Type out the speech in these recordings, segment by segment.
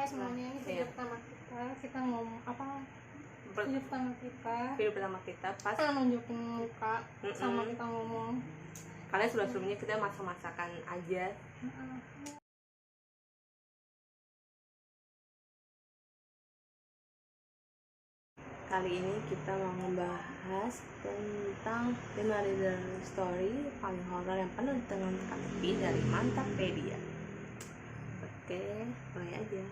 Hai semuanya, ini video pertama kita. Kita ngomong apa? Video pertama kita pas nunjukin muka sama kita ngomong. Kalian sebelum-sebelumnya kita masak-masakan aja. Kali ini kita mau membahas tentang 5 reader story paling horor yang pernah ditemukan KTP dari Mantappedia. Oke, mulai aja.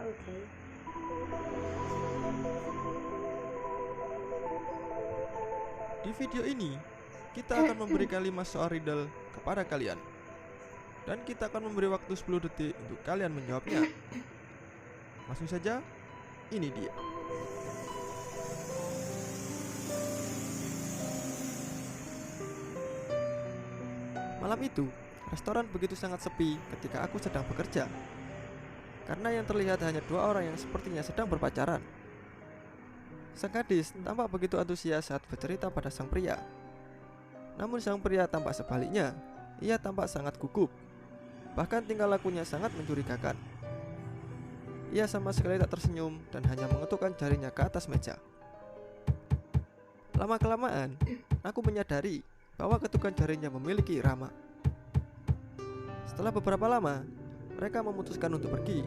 Oke. Di video ini, kita akan memberikan 5 soal riddle kepada kalian. Dan kita akan memberi waktu 10 detik untuk kalian menjawabnya. Langsung saja, ini dia. Malam itu, restoran begitu sangat sepi ketika aku sedang bekerja. Karena yang terlihat hanya 2 orang yang sepertinya sedang berpacaran. Sang gadis tampak begitu antusias saat bercerita pada sang pria. Namun sang pria tampak sebaliknya, ia tampak sangat gugup. Bahkan tingkah lakunya sangat mencurigakan. Ia sama sekali tak tersenyum dan hanya mengetukkan jarinya ke atas meja. Lama-kelamaan, aku menyadari bahwa ketukan jarinya memiliki irama. Setelah beberapa lama, mereka memutuskan untuk pergi.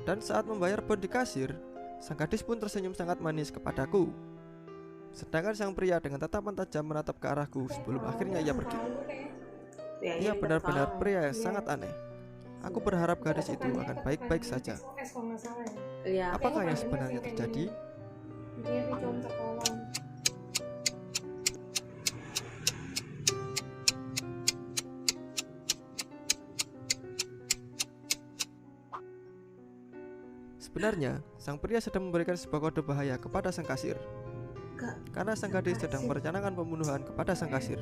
Dan saat membayar bill di kasir, sang gadis pun tersenyum sangat manis kepadaku. Sedangkan sang pria dengan tatapan tajam menatap ke arahku sebelum akhirnya ia pergi. Ia benar-benar pria yang sangat aneh. Aku berharap gadis itu akan baik-baik saja. Apakah yang sebenarnya terjadi? Sebenarnya, sang pria sedang memberikan sebuah kode bahaya kepada sang kasir. Karena sang gadis sedang merencanakan pembunuhan kepada sang kasir.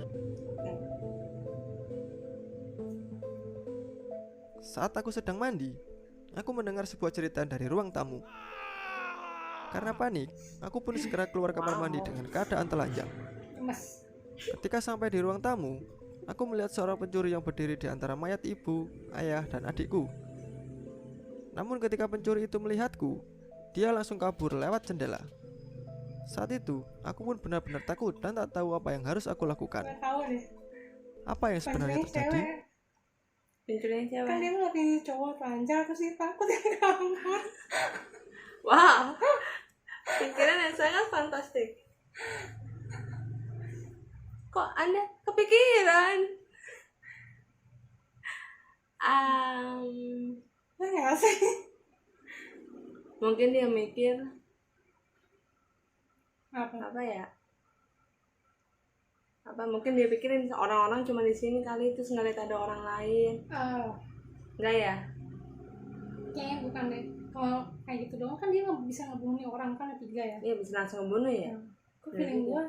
Saat aku sedang mandi, aku mendengar sebuah cerita dari ruang tamu. Karena panik, aku pun segera keluar kamar mandi dengan keadaan telanjang. Ketika sampai di ruang tamu, aku melihat seorang pencuri yang berdiri di antara mayat ibu, ayah, dan adikku. Namun ketika pencuri itu melihatku, dia langsung kabur lewat jendela. Saat itu, aku pun benar-benar takut dan tak tahu apa yang harus aku lakukan. Apa yang sebenarnya terjadi? Pencurian cewek. Kan dia ngeliatin cowok telanjang terus dia takut dia kabur. Wow, pikiran yang sangat fantastik. Kok Anda kepikiran? Enggak sih. Mungkin dia mikir Apa ya? Apa mungkin dia pikirin orang-orang cuma di sini kali, terus ngeliat ada orang lain. Enggak ya? Kayaknya bukan deh. Kalau kayak gitu doang kan dia nggak bisa ngebunuh orang, kan ada 3 ya. Iya, bisa langsung membunuh ya? Kok feeling gue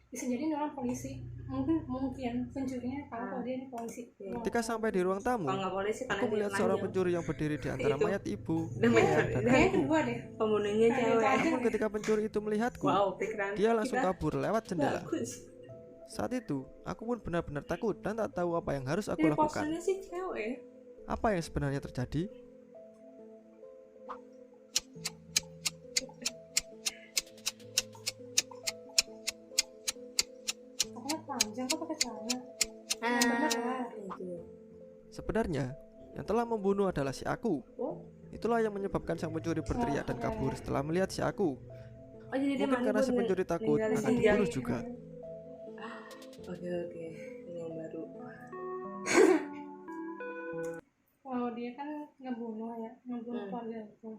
bisa jadi ini orang polisi. Mungkin pencurinya tahu kalau dia ini polisi. Ketika sampai di ruang tamu, aku melihat seorang pencuri yang berdiri di antara mayat ibu, ayah, dan Kayaknya adikku. kedua deh. Pembunuhnya cewek. Namun ketika pencuri itu melihatku, dia langsung kabur lewat jendela. Saat itu, aku pun benar-benar takut dan tak tahu apa yang harus aku lakukan. Sih cewek. Apa yang sebenarnya terjadi? Pokoknya panjang kok pakai celana. Sebenarnya, yang telah membunuh adalah si aku. Itulah yang menyebabkan sang pencuri berteriak dan kabur setelah melihat si aku. Mungkin karena si pencuri takut akan dibunuh juga. Oke, ini yang baru. Kalau dia kan ngebunuh keluarga itu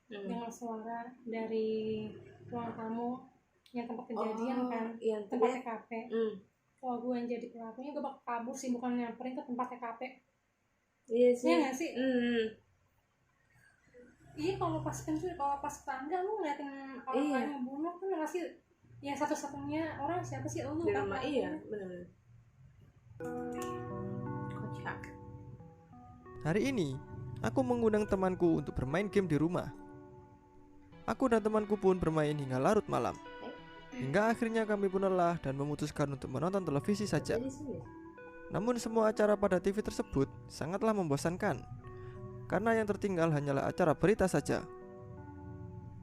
dengan suara dari ruang tamu yang tempat kejadian kan, tempat TKP. Kalau gue yang jadi pelakunya, gue bakal kabur sih, bukan nyamperin ke tempat TKP. Iya sih. Iya nggak sih? Iya, kalau pas tangga lu ngeliatin orang lain ngebunuh kan nggak sih? Ya satu-satunya orang siapa sih lu di kan? rumah. Iya, benar. Kocak. Hari ini, aku mengundang temanku untuk bermain game di rumah. Aku dan temanku pun bermain hingga larut malam. Hingga akhirnya kami pun lelah dan memutuskan untuk menonton televisi saja. Namun semua acara pada TV tersebut sangatlah membosankan, karena yang tertinggal hanyalah acara berita saja.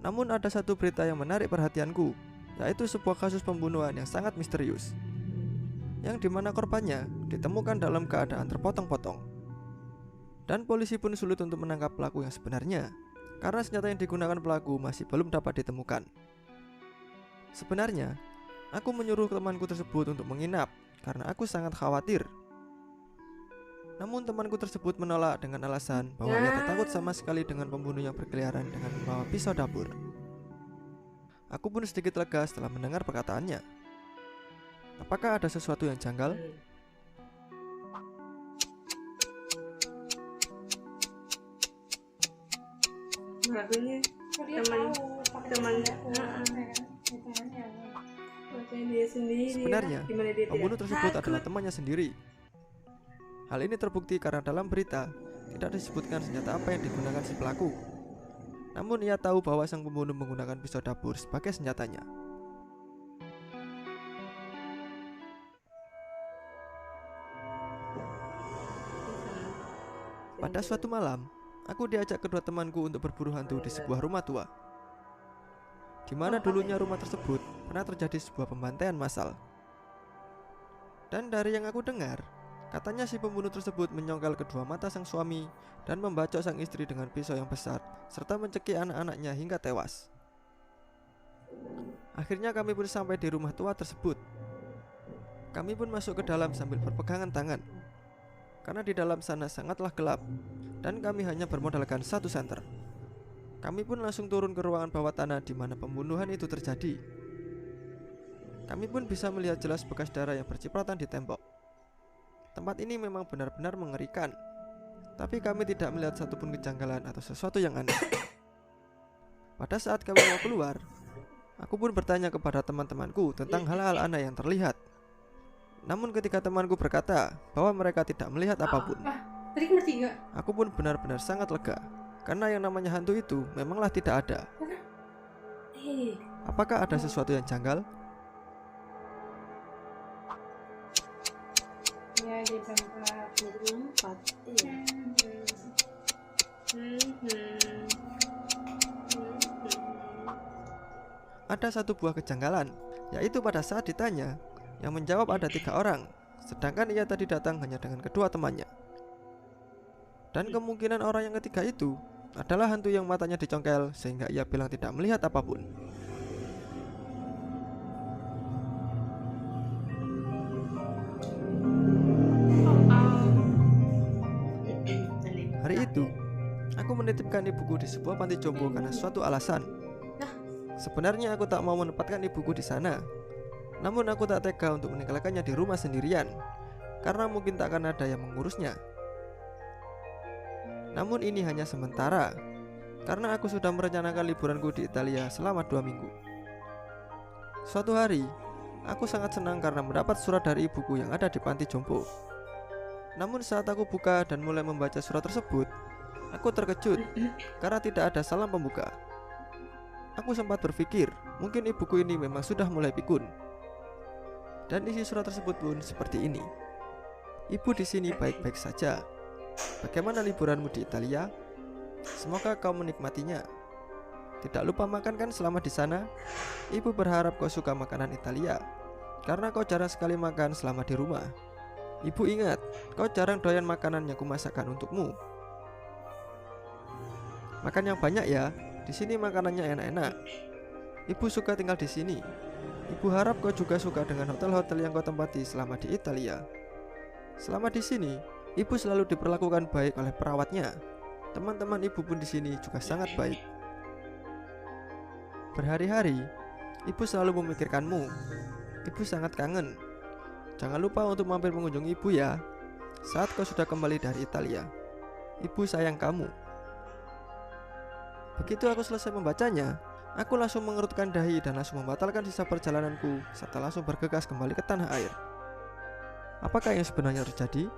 Namun ada satu berita yang menarik perhatianku, yaitu sebuah kasus pembunuhan yang sangat misterius, yang dimana korbannya ditemukan dalam keadaan terpotong-potong. Dan polisi pun sulit untuk menangkap pelaku yang sebenarnya, karena senjata yang digunakan pelaku masih belum dapat ditemukan. Sebenarnya, aku menyuruh temanku tersebut untuk menginap karena aku sangat khawatir. Namun temanku tersebut menolak dengan alasan bahwa ia tak takut sama sekali dengan pembunuh yang berkeliaran dengan membawa pisau dapur. Aku pun sedikit lega setelah mendengar perkataannya. Apakah ada sesuatu yang janggal? Makanya sebenarnya pembunuh tersebut adalah temannya sendiri. Hal ini terbukti karena dalam berita tidak disebutkan senjata apa yang digunakan si pelaku. Namun ia tahu bahwa sang pembunuh menggunakan pisau dapur sebagai senjatanya. Pada suatu malam, aku diajak kedua temanku untuk berburu hantu di sebuah rumah tua, di mana dulunya rumah tersebut pernah terjadi sebuah pembantaian massal. Dan dari yang aku dengar, katanya si pembunuh tersebut menyongkel kedua mata sang suami dan membacok sang istri dengan pisau yang besar, serta mencekik anak-anaknya hingga tewas. Akhirnya kami pun sampai di rumah tua tersebut. Kami pun masuk ke dalam sambil berpegangan tangan, karena di dalam sana sangatlah gelap dan kami hanya bermodalkan satu senter. Kami pun langsung turun ke ruangan bawah tanah di mana pembunuhan itu terjadi. Kami pun bisa melihat jelas bekas darah yang bercipratan di tembok. Tempat ini memang benar-benar mengerikan, tapi kami tidak melihat satupun kejanggalan atau sesuatu yang aneh. Pada saat kami mau keluar, aku pun bertanya kepada teman-temanku tentang hal-hal aneh yang terlihat. Namun ketika temanku berkata bahwa mereka tidak melihat apapun, aku pun benar-benar sangat lega, karena yang namanya hantu itu memanglah tidak ada. Apakah ada sesuatu yang janggal? Ya, di tempat 24. Ada satu buah kejanggalan, yaitu pada saat ditanya, yang menjawab ada 3 orang, sedangkan ia tadi datang hanya dengan kedua temannya. Dan kemungkinan orang yang ketiga itu adalah hantu yang matanya dicongkel sehingga ia bilang tidak melihat apapun. Hari itu, aku menitipkan ibuku di sebuah panti jompo karena suatu alasan. Sebenarnya aku tak mau menempatkan ibuku di sana, namun aku tak tega untuk meninggalkannya di rumah sendirian, karena mungkin tak akan ada yang mengurusnya. Namun ini hanya sementara, karena aku sudah merencanakan liburanku di Italia selama 2 minggu. Suatu hari, aku sangat senang karena mendapat surat dari ibuku yang ada di panti jompo. Namun saat aku buka dan mulai membaca surat tersebut, aku terkejut karena tidak ada salam pembuka. Aku sempat berpikir, mungkin ibuku ini memang sudah mulai pikun. Dan isi surat tersebut pun seperti ini. Ibu di sini baik-baik saja. Bagaimana liburanmu di Italia? Semoga kau menikmatinya. Tidak lupa makan kan selama di sana? Ibu berharap kau suka makanan Italia, karena kau jarang sekali makan selama di rumah. Ibu ingat, kau jarang doyan makanan yang kumasakkan untukmu. Makan yang banyak ya. Di sini makanannya enak-enak. Ibu suka tinggal di sini. Ibu harap kau juga suka dengan hotel-hotel yang kau tempati selama di Italia. Selama di sini, ibu selalu diperlakukan baik oleh perawatnya. Teman-teman ibu pun di sini juga sangat baik. Berhari-hari, ibu selalu memikirkanmu. Ibu sangat kangen. Jangan lupa untuk mampir mengunjungi ibu ya, saat kau sudah kembali dari Italia. Ibu sayang kamu. Begitu aku selesai membacanya, aku langsung mengerutkan dahi dan langsung membatalkan sisa perjalananku serta langsung bergegas kembali ke tanah air. Apakah yang sebenarnya terjadi?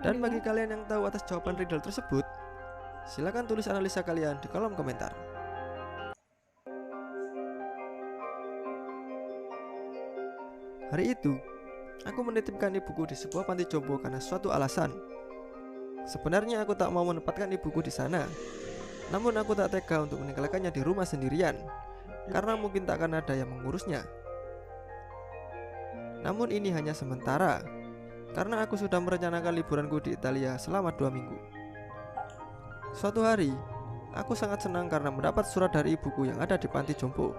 Dan bagi kalian yang tahu atas jawaban riddle tersebut, silakan tulis analisa kalian di kolom komentar. Hari itu, aku menitipkan ibuku di sebuah panti jompo karena suatu alasan. Sebenarnya aku tak mau menempatkan ibuku di sana, namun aku tak tega untuk meninggalkannya di rumah sendirian, karena mungkin tak akan ada yang mengurusnya. Namun ini hanya sementara, karena aku sudah merencanakan liburanku di Italia selama 2 minggu. Suatu hari, aku sangat senang karena mendapat surat dari ibuku yang ada di panti jompo.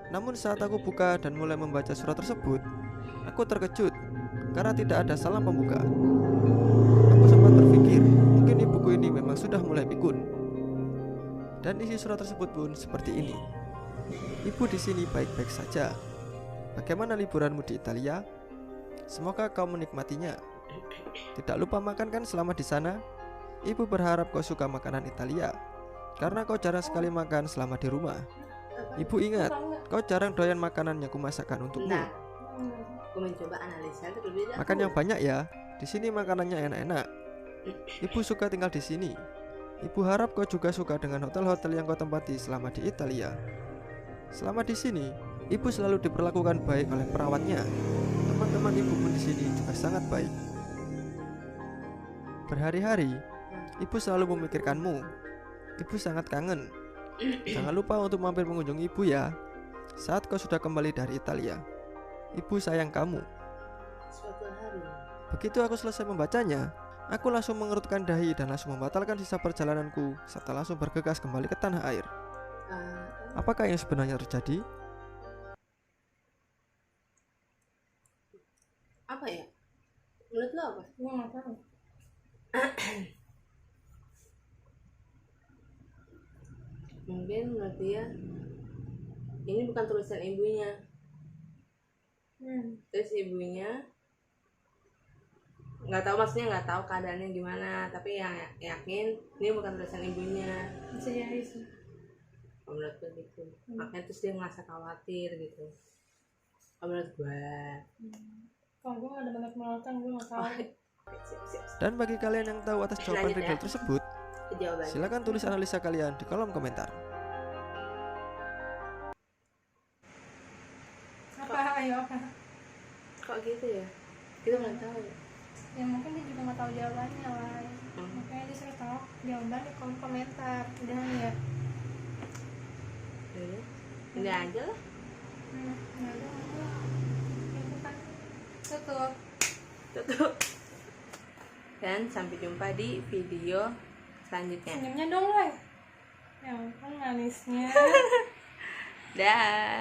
Namun saat aku buka dan mulai membaca surat tersebut, aku terkejut karena tidak ada salam pembuka. Aku sempat berpikir, mungkin ibuku ini memang sudah mulai pikun. Dan isi surat tersebut pun seperti ini. Ibu di sini baik-baik saja. Bagaimana liburanmu di Italia? Semoga kau menikmatinya. Tidak lupa makan kan selama di sana? Ibu berharap kau suka makanan Italia, karena kau jarang sekali makan selama di rumah. Ibu ingat, kau jarang doyan makanan yang kumasakkan untukmu. Aku mencoba analisa terlebih dahulu. Makan yang banyak ya. Di sini makanannya enak-enak. Ibu suka tinggal di sini. Ibu harap kau juga suka dengan hotel-hotel yang kau tempati selama di Italia. Selama di sini, ibu selalu diperlakukan baik oleh perawatnya. Teman-teman ibu pun di sini juga sangat baik. Berhari-hari, ibu selalu memikirkanmu. Ibu sangat kangen. Jangan lupa untuk mampir mengunjungi ibu ya, saat kau sudah kembali dari Italia. Ibu sayang kamu. Suatu hari, begitu aku selesai membacanya, aku langsung mengerutkan dahi dan langsung membatalkan sisa perjalananku, serta langsung bergegas kembali ke tanah air. Apakah yang sebenarnya terjadi? Apa ya? Menurut lo apa? Gue nggak tahu. Mungkin menurut dia ini bukan tulisan ibunya. Terus ibunya nggak tahu, maksudnya nggak tahu keadaannya gimana, tapi yang yakin ini bukan tulisan ibunya. Bisa jadi sih. Menurut gue gitu. Makanya terus dia ngerasa khawatir gitu. Menurut gue. Kalau gue nggak ada banyak penonton, gue nggak tahu. Siap. Dan bagi kalian yang tahu atas jawaban Lanjut ya. riddle tersebut, Jawabannya. silakan tulis analisa kalian di kolom komentar. Ayo apa? Kok gitu ya? Kita nggak tahu. Ya mungkin dia juga nggak tahu jawabannya lah. Makanya dia suruh tahu jawaban di kolom komentar. Udah ya. Ini aja lah. Nggak ada. Itu kan Tutup. Dan sampai jumpa di video selanjutnya. Senyumnya dong, Lai. Ya ampun manisnya. Dah.